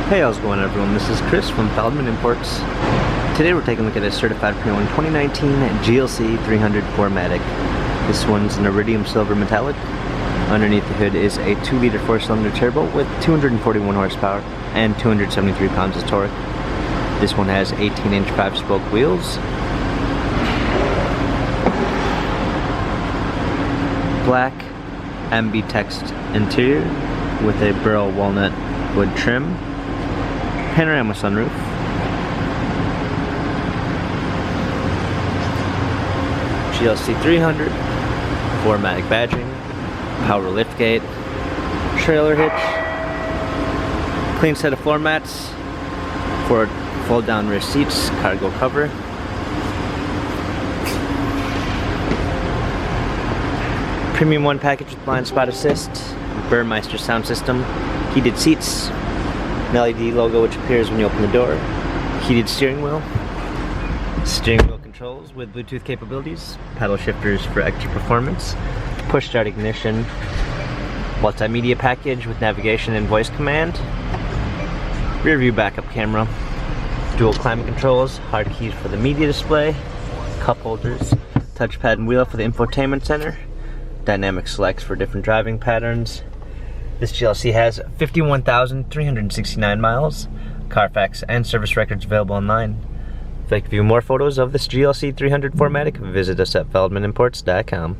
Hey, how's it going everyone? This is Chris from Feldmann Imports. Today we're taking a look at a certified pre-owned 2019 GLC 300 4MATIC. This one's an iridium silver metallic. Underneath the hood is a 2-liter 4-cylinder turbo with 241 horsepower and 273 pounds of torque. This one has 18-inch 5-spoke wheels. Black MB text interior with a burl walnut wood trim. Panorama sunroof. GLC 300, 4MATIC badging, power liftgate, trailer hitch, clean set of floor mats, 4 fold-down rear seats, cargo cover, Premium 1 package with blind spot assist, Burmeister sound system, heated seats, an LED logo which appears when you open the door, heated steering wheel controls with Bluetooth capabilities, paddle shifters for extra performance, push start ignition, multimedia package with navigation and voice command, rear view backup camera, dual climate controls, hard keys for the media display, cup holders, touchpad and wheel for the infotainment center, dynamic selects for different driving patterns. This GLC has 51,369 miles, Carfax and service records available online. If you'd like to view more photos of this GLC 300 4MATIC, visit us at feldmanimports.com.